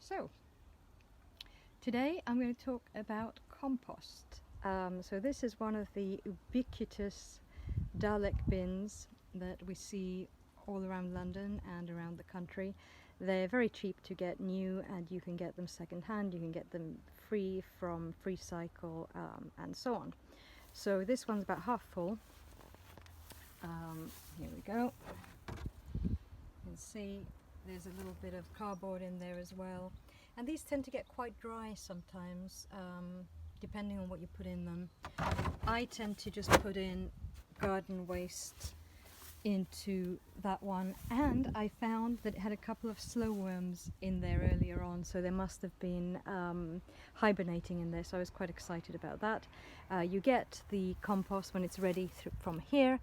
So today I'm going to talk about compost. So this is one of the ubiquitous Dalek bins that we see all around London and around the country. They're very cheap to get new, and you can get them second-hand, you can get them free from Free Cycle, and so on. So this one's about half full. Here we go. You can see there's a little bit of cardboard in there as well, and these tend to get quite dry sometimes, depending on what you put in them. I tend to just put in garden waste into that one, and I found that it had a couple of slow worms in there earlier on, so they must have been hibernating in there, so I was quite excited about that. You get the compost when it's ready from here.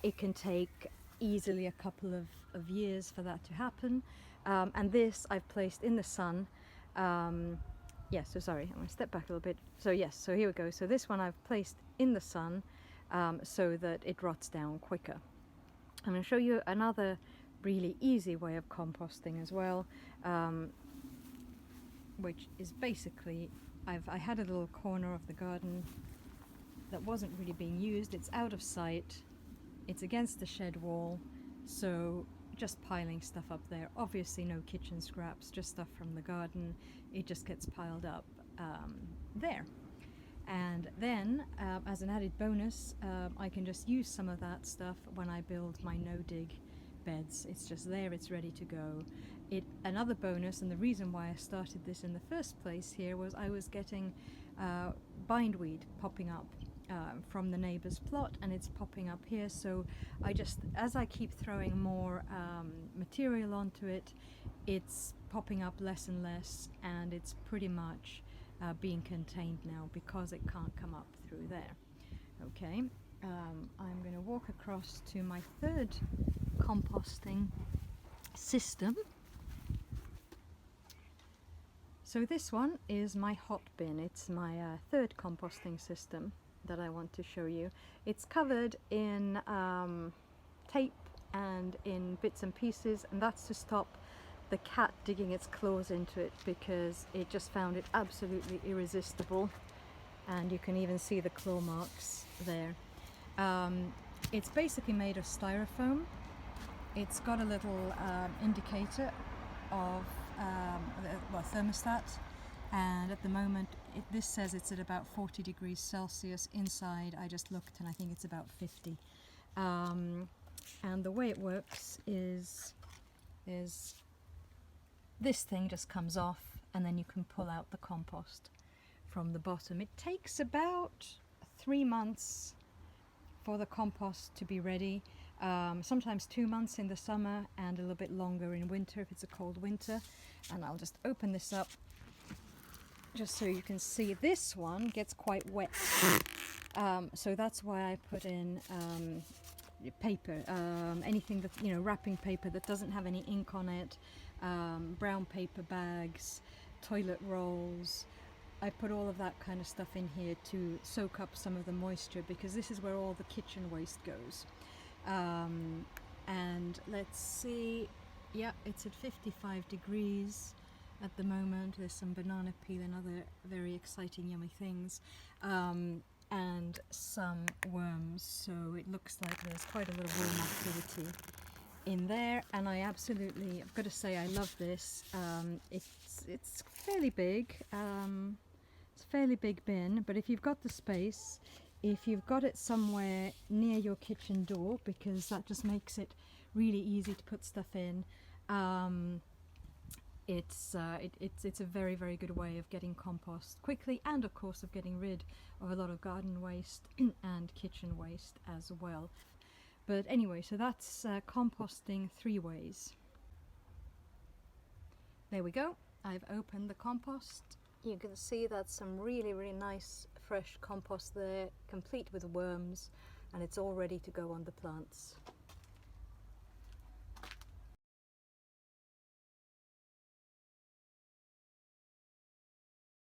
It can take easily a couple of years for that to happen, and this I've placed in the sun. So sorry, I'm going to step back a little bit. So yes, so here we go. So this one I've placed in the sun so that it rots down quicker. I'm going to show you another really easy way of composting as well, which is basically, I had a little corner of the garden that wasn't really being used. It's out of sight, it's against the shed wall, so just piling stuff up there. Obviously no kitchen scraps, just stuff from the garden. It just gets piled up there. And then, as an added bonus, I can just use some of that stuff when I build my no-dig beds. It's just there, it's ready to go. Another bonus, and the reason why I started this in the first place here, was I was getting bindweed popping up from the neighbour's plot, and it's popping up here, so as I keep throwing more material onto it, it's popping up less and less, and it's pretty much being contained now because it can't come up through there. Okay, I'm going to walk across to my third composting system. So this one is my hot bin. It's my third composting system that I want to show you. It's covered in tape and in bits and pieces, and that's to stop the cat digging its claws into it, because it just found it absolutely irresistible, and you can even see the claw marks there. It's basically made of styrofoam. It's got a little indicator of thermostat, and at the moment this says it's at about 40 degrees Celsius. Inside I just looked and I think it's about 50. And the way it works is this thing just comes off, and then you can pull out the compost from the bottom. It takes about 3 months for the compost to be ready, sometimes 2 months in the summer and a little bit longer in winter if it's a cold winter. And I'll just open this up just so you can see. This one gets quite wet, so that's why I put in paper, anything that, wrapping paper that doesn't have any ink on it, brown paper bags, toilet rolls. I put all of that kind of stuff in here to soak up some of the moisture, because this is where all the kitchen waste goes. And let's see, yeah, it's at 55 degrees at the moment. There's some banana peel and other very exciting yummy things, and some worms, so it looks like there's quite a lot of worm activity in there. And I've got to say, I love this. It's fairly big. It's a fairly big bin, but if you've got the space, if you've got it somewhere near your kitchen door, because that just makes it really easy to put stuff in, it's a very, very good way of getting compost quickly, and of course of getting rid of a lot of garden waste and kitchen waste as well. But anyway, so that's composting 3 ways. There we go. I've opened the compost. You can see that's some really, really nice fresh compost there, complete with worms, and it's all ready to go on the plants.